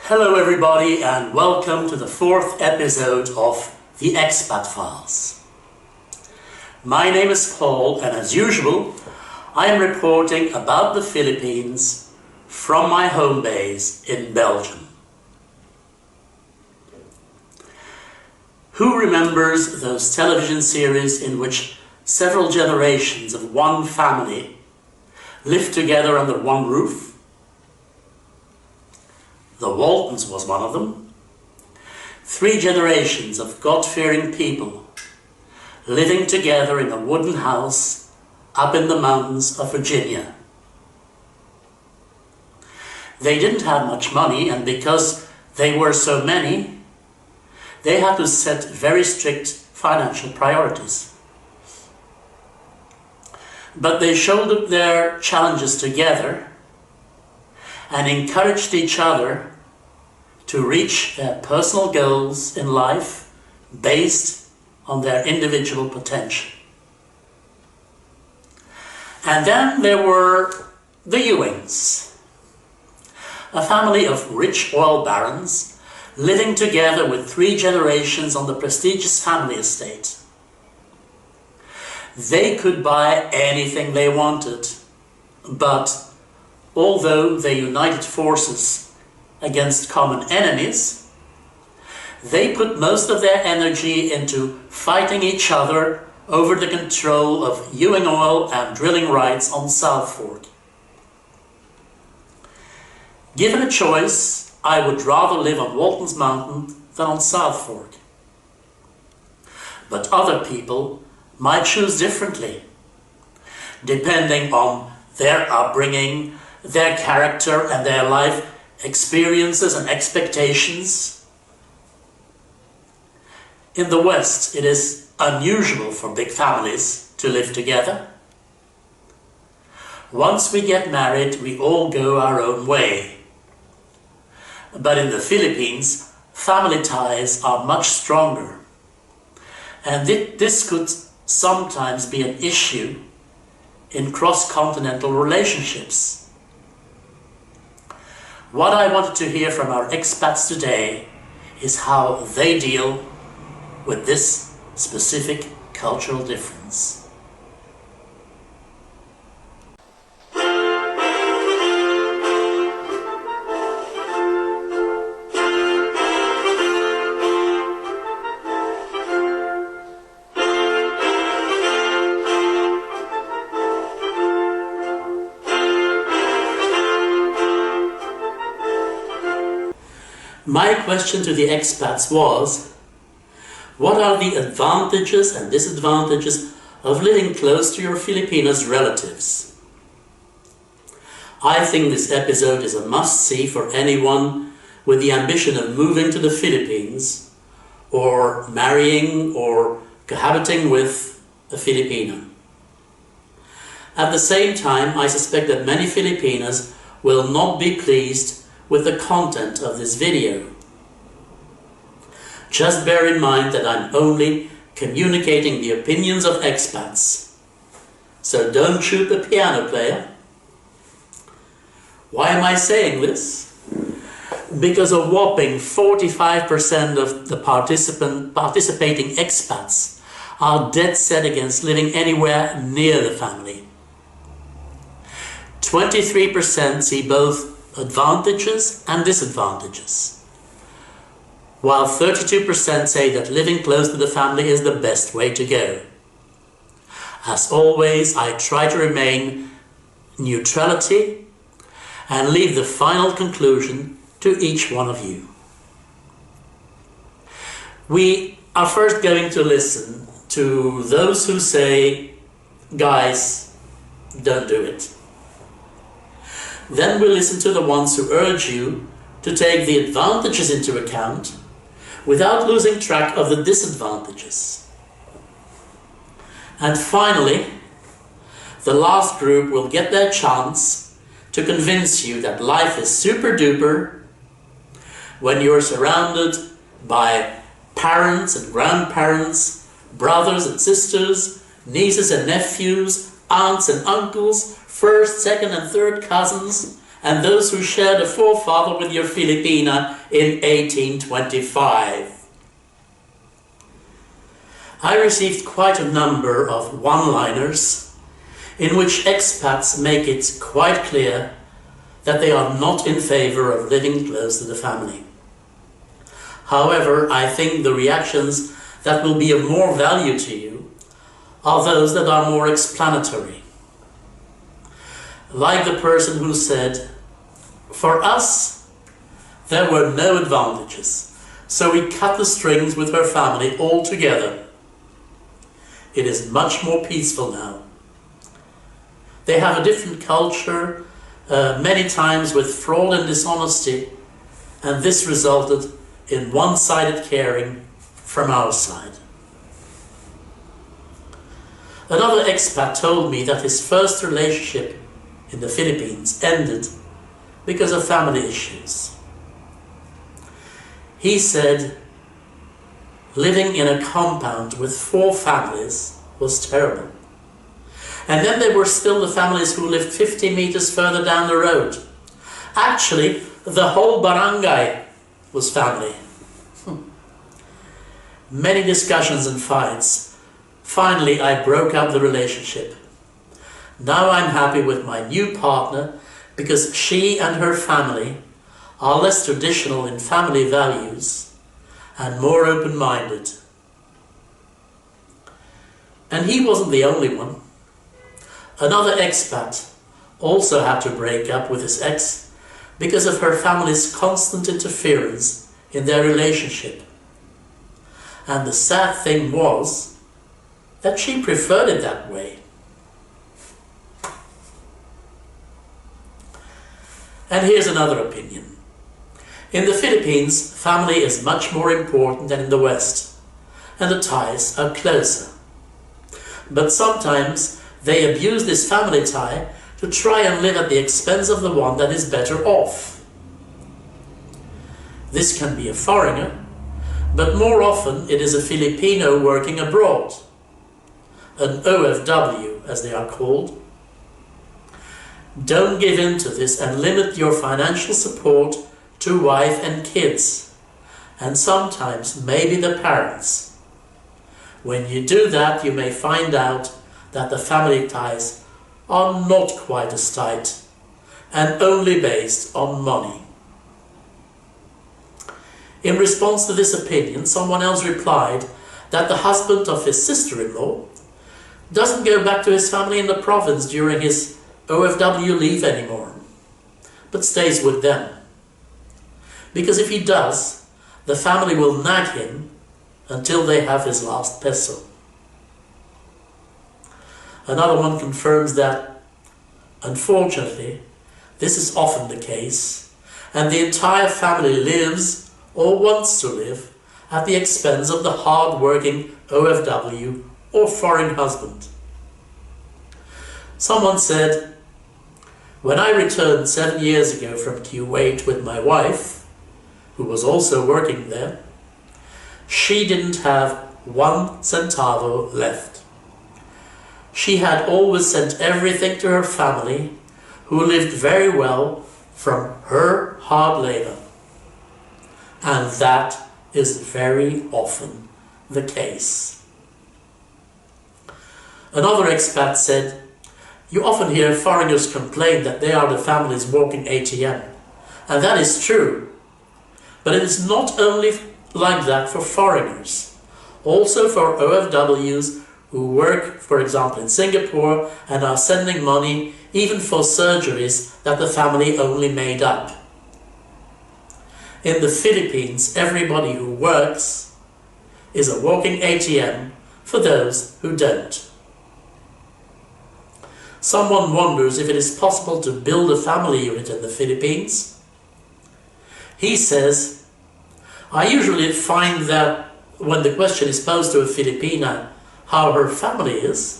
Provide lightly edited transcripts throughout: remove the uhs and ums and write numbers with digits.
Hello everybody and welcome to the fourth episode of the Expat Files. My name is Paul and as usual I am reporting about the Philippines from my home base in Belgium. Who remembers those television series in which several generations of one family lived together under one roof? The Waltons was one of them. 3 generations of God-fearing people living together in a wooden house up in the mountains of Virginia. They didn't have much money, and because they were so many, they had to set very strict financial priorities. But they shouldered their challenges together and encouraged each other to reach their personal goals in life based on their individual potential. And then there were the Ewings, a family of rich oil barons living together with 3 generations on the prestigious family estate. They could buy anything they wanted, but although they united forces against common enemies, they put most of their energy into fighting each other over the control of Ewing oil and drilling rights on South Fork. Given a choice, I would rather live on Walton's Mountain than on South Fork. But other people might choose differently, depending on their upbringing, their character and their life experiences and expectations. In the West, it is unusual for big families to live together. Once we get married, we all go our own way. But in the Philippines, family ties are much stronger. And this could sometimes be an issue in cross-continental relationships. What I wanted to hear from our expats today is how they deal with this specific cultural difference. My question to the expats was, what are the advantages and disadvantages of living close to your Filipinas relatives? I think this episode is a must-see for anyone with the ambition of moving to the Philippines or marrying or cohabiting with a Filipina. At the same time, I suspect that many Filipinas will not be pleased with the content of this video. Just bear in mind that I'm only communicating the opinions of expats, so don't shoot the piano player. Why am I saying this? Because a whopping 45% of the participating expats are dead set against living anywhere near the family. 23% see both advantages and disadvantages, while 32% say that living close to the family is the best way to go. As always, I try to remain neutrality and leave the final conclusion to each one of you. We are first going to listen to those who say, guys, don't do it. Then we'll listen to the ones who urge you to take the advantages into account without losing track of the disadvantages. And finally, the last group will get their chance to convince you that life is super duper when you're surrounded by parents and grandparents, brothers and sisters, nieces and nephews, aunts and uncles, first, second and third cousins, and those who shared a forefather with your Filipina in 1825. I received quite a number of one-liners in which expats make it quite clear that they are not in favor of living close to the family. However, I think the reactions that will be of more value to you are those that are more explanatory. Like the person who said, "For us, there were no advantages, so we cut the strings with her family altogether. It is much more peaceful now. They have a different culture, many times with fraud and dishonesty, and this resulted in one-sided caring from our side." Another expat told me that his first relationship in the Philippines ended because of family issues. He said living in a compound with 4 families was terrible. And then there were still the families who lived 50 meters further down the road. Actually, the whole barangay was family. Many discussions and fights. Finally, I broke up the relationship. Now I'm happy with my new partner because she and her family are less traditional in family values and more open-minded. And he wasn't the only one. Another expat also had to break up with his ex because of her family's constant interference in their relationship. And the sad thing was that she preferred it that way. And here's another opinion. In the Philippines, family is much more important than in the West, and the ties are closer. But sometimes they abuse this family tie to try and live at the expense of the one that is better off. This can be a foreigner, but more often it is a Filipino working abroad, an OFW as they are called. Don't give in to this and limit your financial support to wife and kids, and sometimes maybe the parents. When you do that, you may find out that the family ties are not quite as tight and only based on money. In response to this opinion, someone else replied that the husband of his sister-in-law doesn't go back to his family in the province during his OFW leave anymore, but stays with them. Because if he does, the family will nag him until they have his last peso. Another one confirms that, unfortunately, this is often the case, and the entire family lives or wants to live at the expense of the hard-working OFW or foreign husband. Someone said, "When I returned 7 years ago from Kuwait with my wife, who was also working there, she didn't have 1 centavo left. She had always sent everything to her family, who lived very well from her hard labor. And that is very often the case." Another expat said, "You often hear foreigners complain that they are the family's walking ATM, and that is true. But it is not only like that for foreigners, also for OFWs who work, for example, in Singapore and are sending money even for surgeries that the family only made up. In the Philippines, everybody who works is a walking ATM for those who don't." Someone wonders if it is possible to build a family unit in the Philippines. He says, "I usually find that when the question is posed to a Filipina how her family is,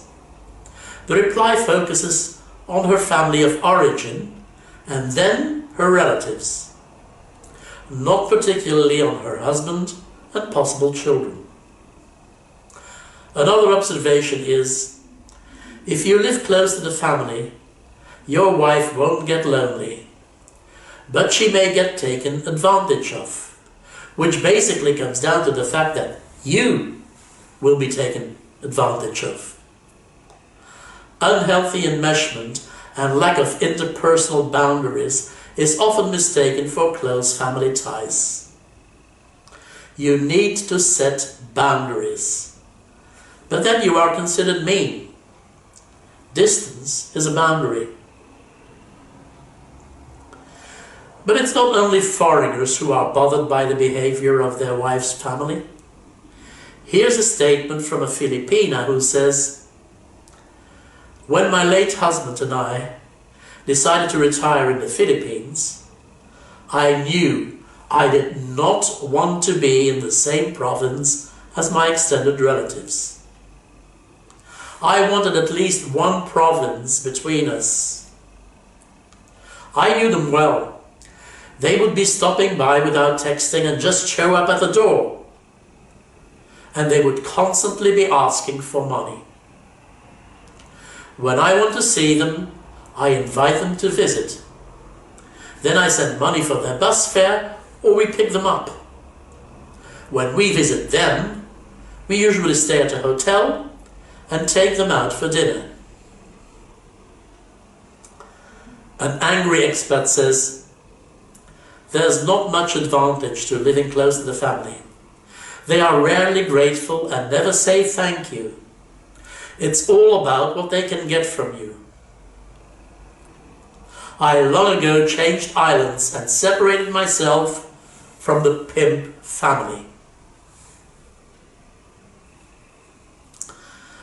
the reply focuses on her family of origin and then her relatives, not particularly on her husband and possible children." Another observation is, if you live close to the family, your wife won't get lonely but she may get taken advantage of, which basically comes down to the fact that you will be taken advantage of. Unhealthy enmeshment and lack of interpersonal boundaries is often mistaken for close family ties. You need to set boundaries, but then you are considered mean. Distance is a boundary. But it's not only foreigners who are bothered by the behavior of their wife's family. Here's a statement from a Filipina who says, "When my late husband and I decided to retire in the Philippines, I knew I did not want to be in the same province as my extended relatives. I wanted at least one province between us. I knew them well. They would be stopping by without texting and just show up at the door. And they would constantly be asking for money. When I want to see them, I invite them to visit. Then I send money for their bus fare or we pick them up. When we visit them, we usually stay at a hotel and take them out for dinner." An angry expat says, "There's not much advantage to living close to the family. They are rarely grateful and never say thank you. It's all about what they can get from you. I long ago changed islands and separated myself from the pimp family."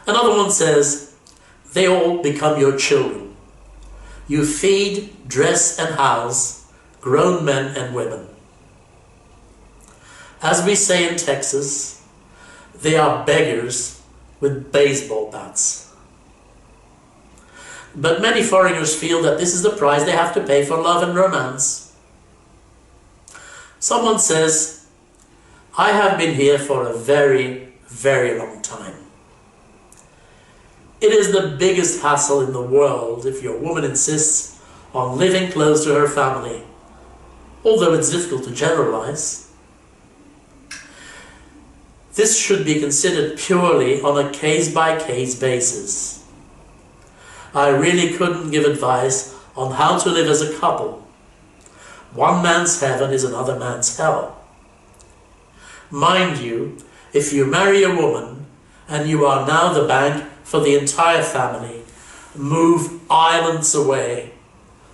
Another one says, "They all become your children. You feed, dress and house grown men and women. As we say in Texas, they are beggars with baseball bats." But many foreigners feel that this is the price they have to pay for love and romance. Someone says, "I have been here for a very, very long time. It is the biggest hassle in the world if your woman insists on living close to her family, although it's difficult to generalize. This should be considered purely on a case-by-case basis. I really couldn't give advice on how to live as a couple. One man's heaven is another man's hell. Mind you, if you marry a woman and you are now the bank for the entire family, move islands away,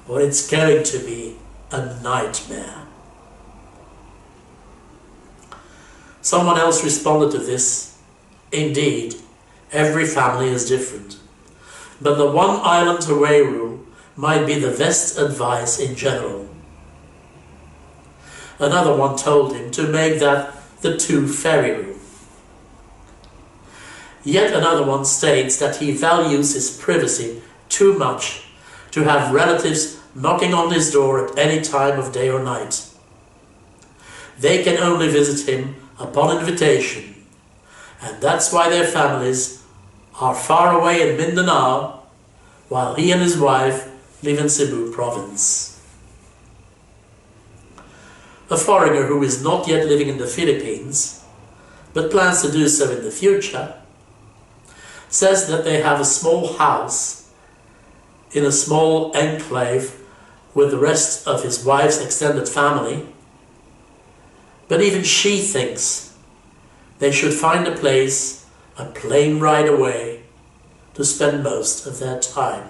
or it's going to be a nightmare." Someone else responded to this, "Indeed, every family is different, but the one island away rule might be the best advice in general." Another one told him to make that the 2 ferry rule. Yet another one states that he values his privacy too much to have relatives knocking on his door at any time of day or night. They can only visit him upon invitation, and that's why their families are far away in Mindanao, while he and his wife live in Cebu province. A foreigner who is not yet living in the Philippines, but plans to do so in the future, says that they have a small house in a small enclave with the rest of his wife's extended family, but even she thinks they should find a place a plane ride away to spend most of their time.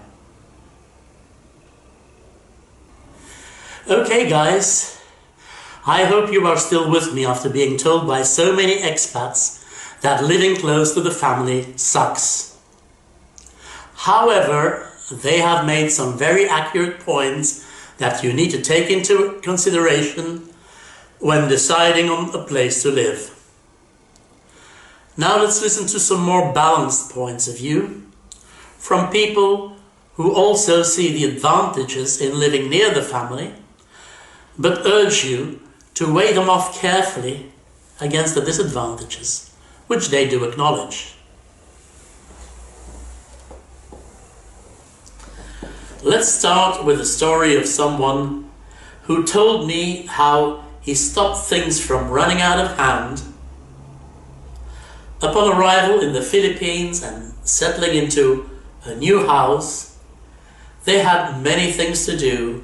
Okay guys, I hope you are still with me after being told by so many expats that living close to the family sucks. However, they have made some very accurate points that you need to take into consideration when deciding on a place to live. Now let's listen to some more balanced points of view from people who also see the advantages in living near the family, but urge you to weigh them off carefully against the disadvantages, which they do acknowledge. Let's start with the story of someone who told me how he stopped things from running out of hand. Upon arrival in the Philippines and settling into a new house, they had many things to do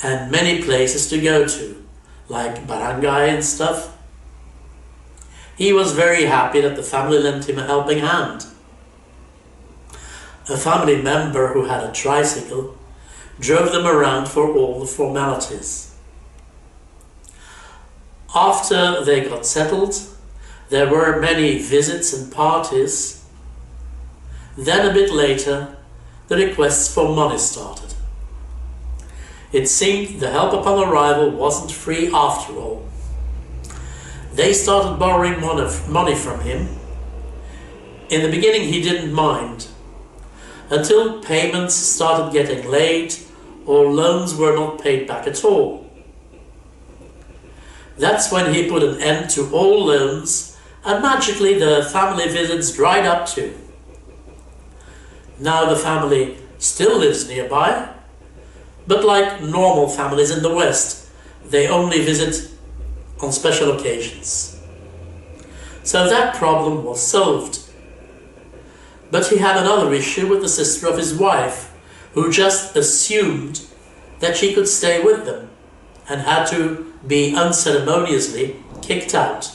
and many places to go to, like barangay and stuff. He was very happy that the family lent him a helping hand. A family member who had a tricycle drove them around for all the formalities. After they got settled, there were many visits and parties. Then a bit later, the requests for money started. It seemed the help upon arrival wasn't free after all. They started borrowing money from him. In the beginning he didn't mind, until payments started getting late or loans were not paid back at all. That's when he put an end to all loans, and magically the family visits dried up too. Now the family still lives nearby, but like normal families in the West, they only visit on special occasions. So that problem was solved. But he had another issue with the sister of his wife, who just assumed that she could stay with them and had to be unceremoniously kicked out.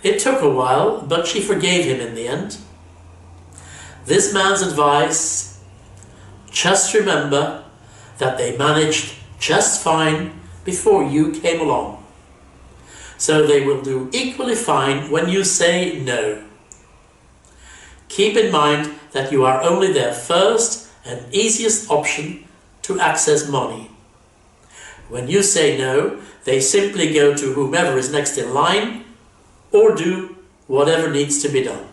It took a while, but she forgave him in the end. This man's advice: just remember that they managed just fine before you came along, so they will do equally fine when you say no. Keep in mind that you are only their first and easiest option to access money. When you say no, they simply go to whomever is next in line or do whatever needs to be done.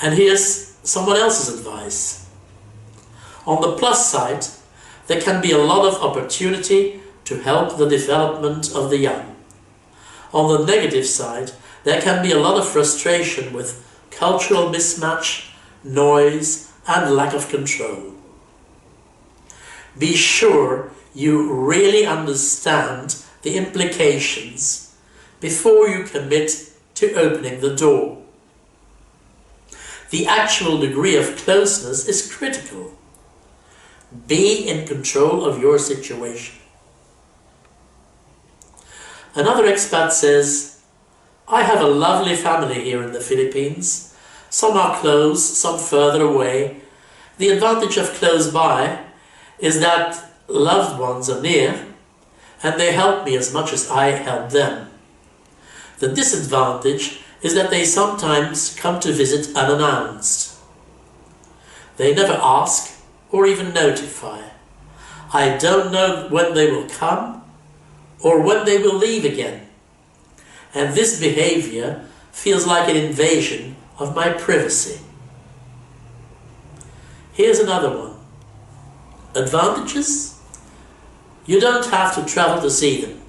And here's someone else's advice. On the plus side, there can be a lot of opportunity to help the development of the young. On the negative side, there can be a lot of frustration with cultural mismatch, noise, and lack of control. Be sure you really understand the implications before you commit to opening the door. The actual degree of closeness is critical. Be in control of your situation. Another expat says, I have a lovely family here in the Philippines. Some are close, some further away. The advantage of close by is that loved ones are near and they help me as much as I help them. The disadvantage is that they sometimes come to visit unannounced. They never ask or even notify. I don't know when they will come or when they will leave again. And this behavior feels like an invasion of my privacy. Here's another one. Advantages? You don't have to travel to see them.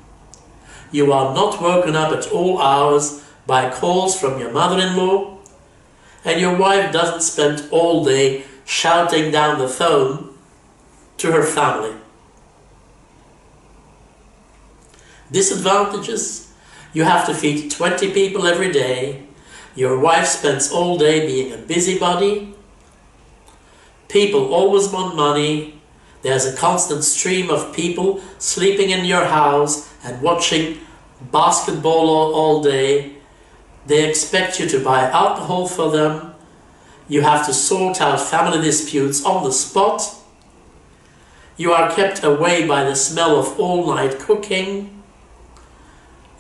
You are not woken up at all hours by calls from your mother-in-law, and your wife doesn't spend all day shouting down the phone to her family. Disadvantages? You have to feed 20 people every day. Your wife spends all day being a busybody. People always want money. There's a constant stream of people sleeping in your house and watching basketball all day. They expect you to buy alcohol for them. You have to sort out family disputes on the spot. You are kept away by the smell of all-night cooking.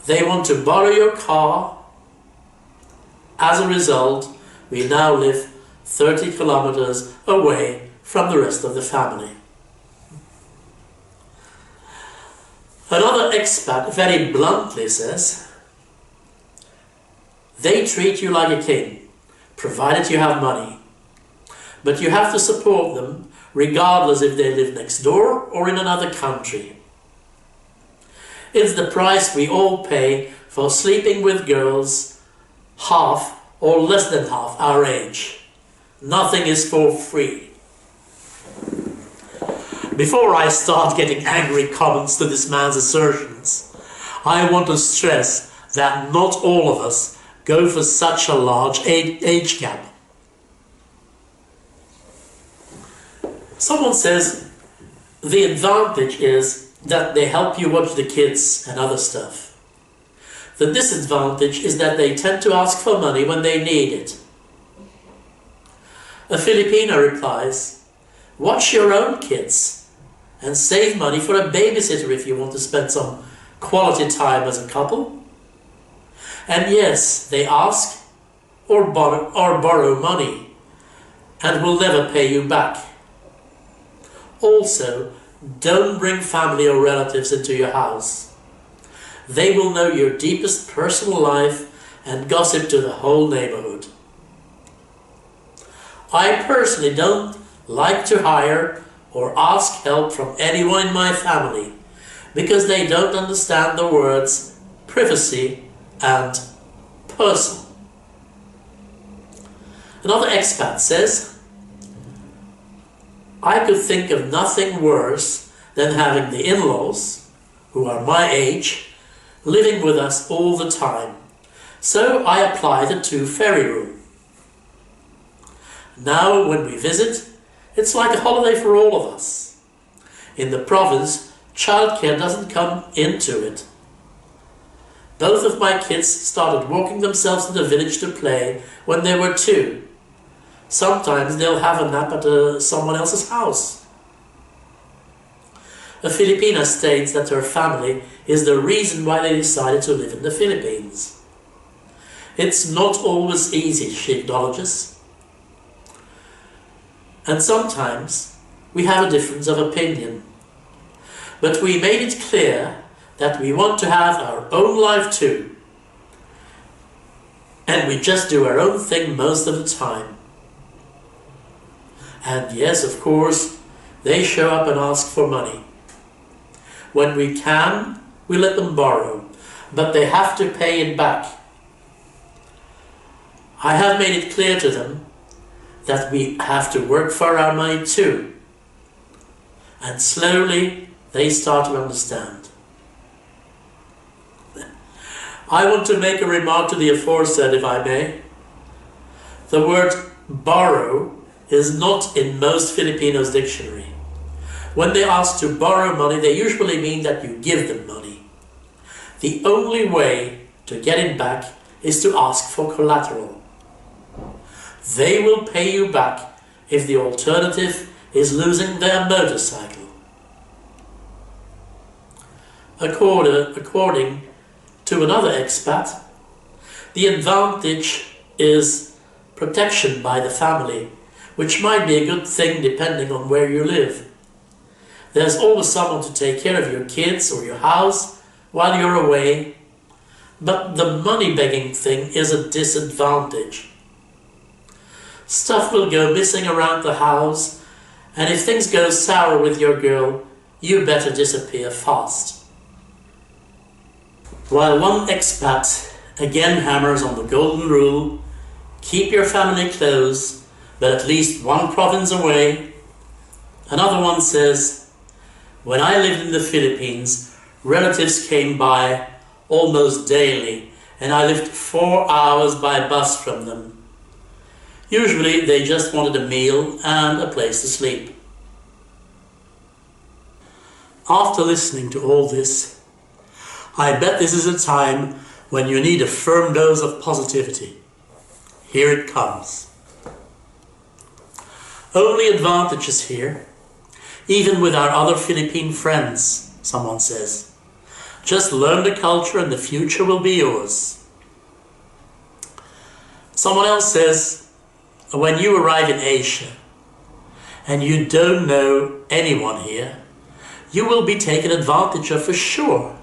They want to borrow your car. As a result, we now live 30 kilometers away from the rest of the family. Another expat very bluntly says, they treat you like a king, provided you have money. But you have to support them regardless if they live next door or in another country. It's the price we all pay for sleeping with girls half or less than half our age. Nothing is for free. Before I start getting angry comments to this man's assertions, I want to stress that not all of us go for such a large age gap. Someone says the advantage is that they help you watch the kids and other stuff. The disadvantage is that they tend to ask for money when they need it. A Filipina replies, watch your own kids and save money for a babysitter if you want to spend some quality time as a couple. And yes, they ask or borrow money and will never pay you back. Also, don't bring family or relatives into your house. They will know your deepest personal life and gossip to the whole neighborhood. I personally don't like to hire or ask help from anyone in my family because they don't understand the words privacy and personal. Another expat says, I could think of nothing worse than having the in-laws, who are my age, living with us all the time. So I apply the 2 ferry rule. Now when we visit, it's like a holiday for all of us. In the province, childcare doesn't come into it. Both of my kids started walking themselves to the village to play when they were 2. Sometimes they'll have a nap at someone else's house. A Filipina states that her family is the reason why they decided to live in the Philippines. It's not always easy, she acknowledges. And sometimes we have a difference of opinion. But we made it clear that we want to have our own life too. And we just do our own thing most of the time. And yes, of course, they show up and ask for money. When we can, we let them borrow, but they have to pay it back. I have made it clear to them that we have to work for our money too. And slowly they start to understand. I want to make a remark to the aforesaid, if I may. The word borrow is not in most Filipinos' dictionary. When they ask to borrow money, they usually mean that you give them money. The only way to get it back is to ask for collateral. They will pay you back if the alternative is losing their motorcycle. According to another expat, the advantage is protection by the family, which might be a good thing depending on where you live. There's always someone to take care of your kids or your house while you're away, but the money begging thing is a disadvantage. Stuff will go missing around the house, and if things go sour with your girl, you better disappear fast. While one expat again hammers on the golden rule, keep your family close, but at least one province away, another one says, when I lived in the Philippines, relatives came by almost daily, and I lived 4 hours by bus from them. Usually they just wanted a meal and a place to sleep. After listening to all this, I bet this is a time when you need a firm dose of positivity. Here it comes. Only advantages here, even with our other Philippine friends, someone says. Just learn the culture and the future will be yours. Someone else says, when you arrive in Asia and you don't know anyone here, you will be taken advantage of for sure.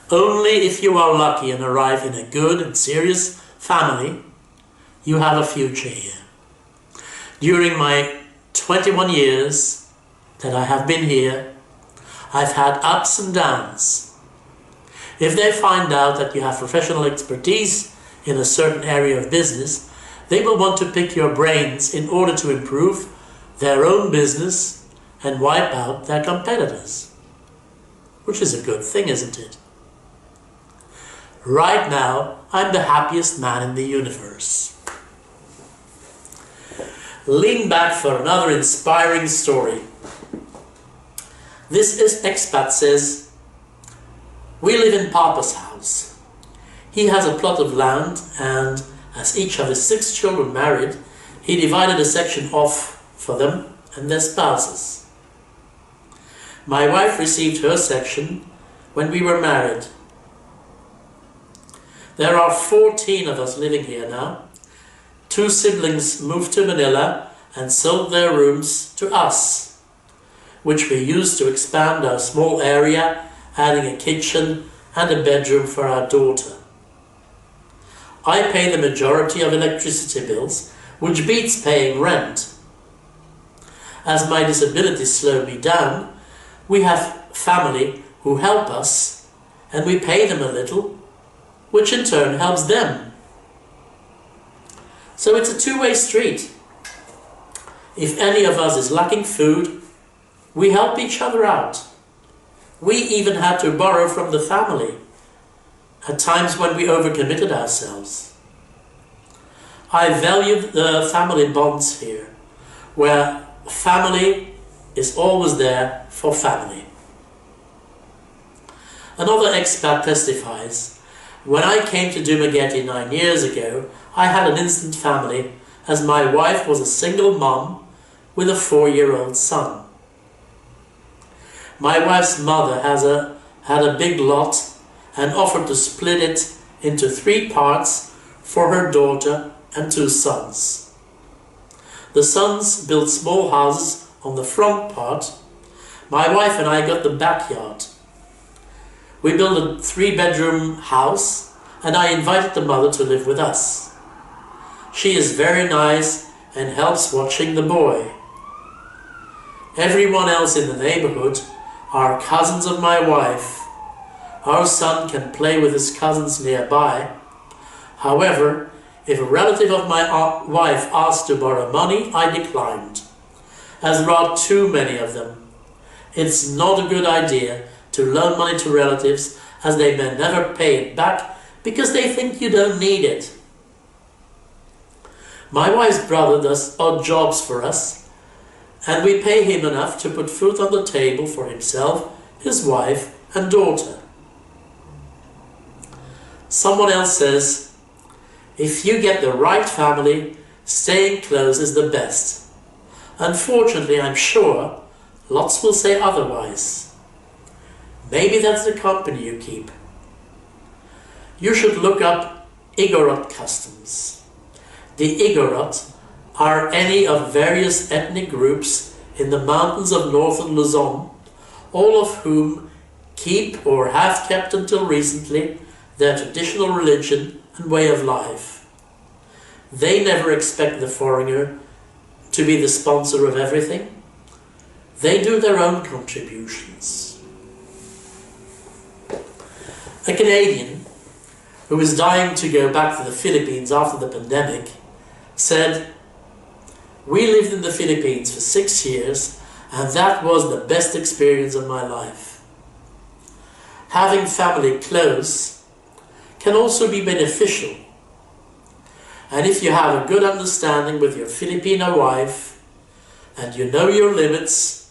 Only if you are lucky and arrive in a good and serious family, you have a future here. During my 21 years that I have been here, I've had ups and downs. If they find out that you have professional expertise in a certain area of business, they will want to pick your brains in order to improve their own business and wipe out their competitors. Which is a good thing, isn't it? Right now, I'm the happiest man in the universe. Lean back for another inspiring story. This is Expat says, we live in Papa's house. He has a plot of land, and as each of his 6 children married, he divided a section off for them and their spouses. My wife received her section when we were married. There are 14 of us living here now. 2 siblings moved to Manila and sold their rooms to us, which we used to expand our small area, adding a kitchen and a bedroom for our daughter. I pay the majority of electricity bills, which beats paying rent. As my disability slowed me down, we have family who help us, and we pay them a little, which in turn helps them. So it's a two-way street. If any of us is lacking food, we help each other out. We even had to borrow from the family at times when we overcommitted ourselves. I value the family bonds here, where family is always there for family. Another expat testifies, when I came to Dumaguete 9 years ago, I had an instant family, as my wife was a single mom with a 4-year-old son. My wife's mother had a big lot and offered to split it into 3 parts for her daughter and 2 sons. The sons built small houses on the front part. My wife and I got the backyard. We built a 3-bedroom house, and I invited the mother to live with us. She is very nice and helps watching the boy. Everyone else in the neighborhood are cousins of my wife. Our son can play with his cousins nearby. However, if a relative of my wife asked to borrow money, I declined, as there are too many of them. It's not a good idea to loan money to relatives, as they may never pay it back because they think you don't need it. My wife's brother does odd jobs for us, and we pay him enough to put food on the table for himself, his wife and daughter. Someone else says, if you get the right family, staying close is the best. Unfortunately, I'm sure lots will say otherwise. Maybe that's the company you keep. You should look up Igorot customs. The Igorot are any of various ethnic groups in the mountains of northern Luzon, all of whom keep or have kept until recently their traditional religion and way of life. They never expect the foreigner to be the sponsor of everything. They do their own contributions. A Canadian who was dying to go back to the Philippines after the pandemic said, "We lived in the Philippines for 6 years, and that was the best experience of my life." Having family close can also be beneficial. And if you have a good understanding with your Filipina wife and you know your limits,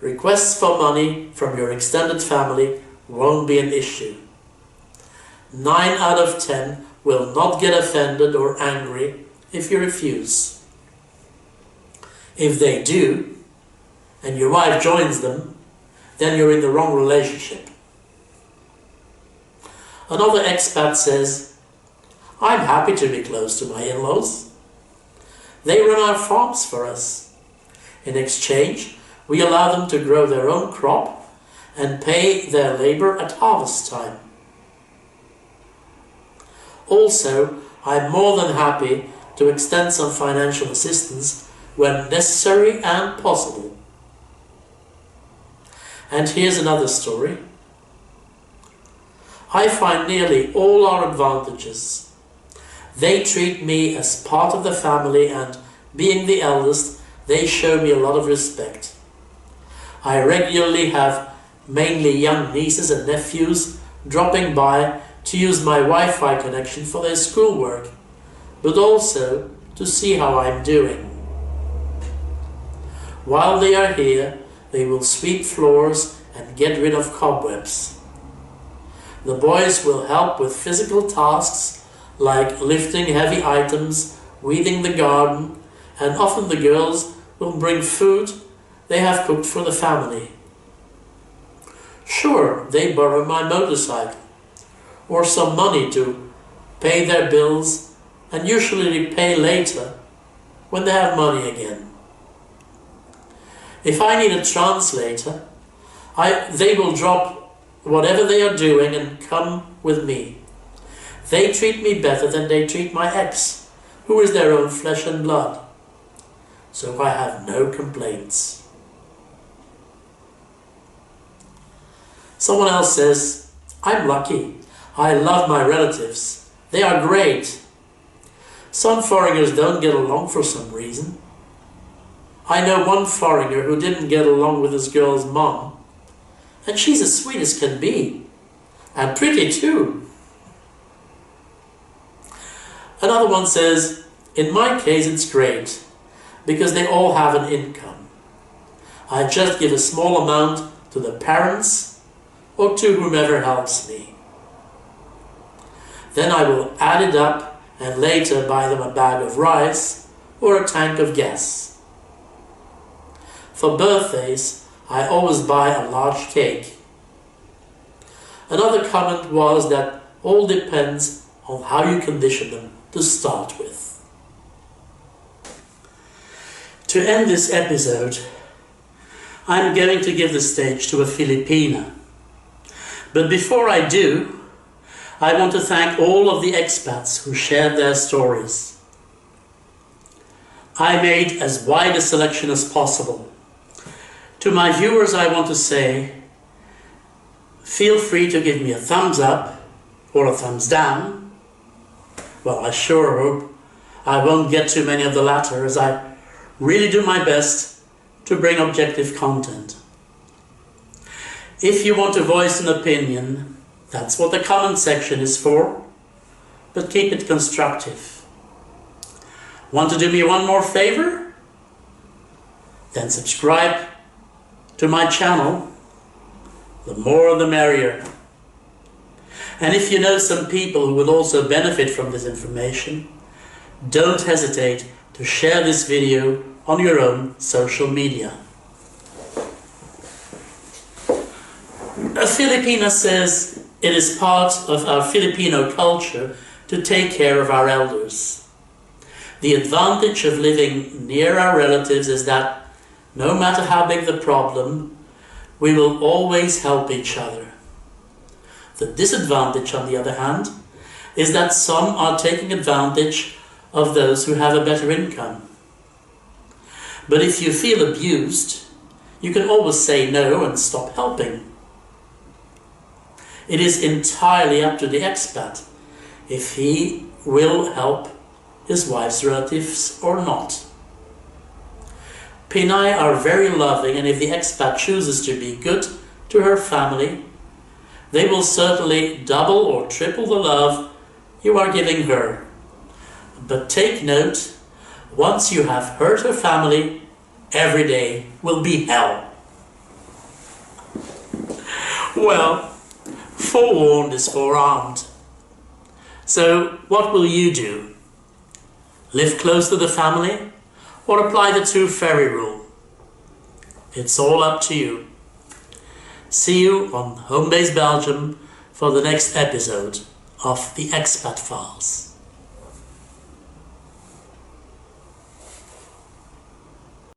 requests for money from your extended family won't be an issue. 9 out of 10 will not get offended or angry if you refuse. If they do, and your wife joins them, then you're in the wrong relationship. Another expat says, "I'm happy to be close to my in-laws. They run our farms for us. In exchange, we allow them to grow their own crop and pay their labor at harvest time. Also, I'm more than happy to extend some financial assistance when necessary and possible." And here's another story. I find nearly all our advantages. They treat me as part of the family, and being the eldest, they show me a lot of respect. I regularly have mainly young nieces and nephews dropping by to use my Wi-Fi connection for their schoolwork, but also to see how I'm doing. While they are here, they will sweep floors and get rid of cobwebs. The boys will help with physical tasks like lifting heavy items, weeding the garden, and often the girls will bring food they have cooked for the family. Sure, they borrow my motorcycle or some money to pay their bills and usually repay later when they have money again. If I need a translator, they will drop whatever they are doing and come with me. They treat me better than they treat my ex, who is their own flesh and blood. So I have no complaints. Someone else says, I'm lucky. I love my relatives. They are great. Some foreigners don't get along for some reason. I know one foreigner who didn't get along with his girl's mom, and she's as sweet as can be, and pretty too. Another one says, in my case it's great, because they all have an income. I just give a small amount to the parents or to whomever helps me. Then I will add it up and later buy them a bag of rice or a tank of gas. For birthdays, I always buy a large cake. Another comment was that all depends on how you condition them to start with. To end this episode, I'm going to give the stage to a Filipina. But before I do, I want to thank all of the expats who shared their stories. I made as wide a selection as possible. To my viewers, I want to say, feel free to give me a thumbs up or a thumbs down. Well, I sure hope I won't get too many of the latter, as I really do my best to bring objective content. If you want to voice an opinion, that's what the comment section is for, but keep it constructive. Want to do me one more favor? Then subscribe to my channel. The more the merrier. And if you know some people who will also benefit from this information, don't hesitate to share this video on your own social media. A Filipina says it is part of our Filipino culture to take care of our elders. The advantage of living near our relatives is that no matter how big the problem, we will always help each other. The disadvantage, on the other hand, is that some are taking advantage of those who have a better income. But if you feel abused, you can always say no and stop helping. It is entirely up to the expat if he will help his wife's relatives or not. Pinay are very loving, and if the expat chooses to be good to her family, they will certainly double or triple the love you are giving her. But take note, once you have hurt her family, every day will be hell. Well, forewarned is forearmed. So what will you do? Live close to the family or apply the two-ferry rule? It's all up to you. See you on Home Base Belgium for the next episode of the Expat Files.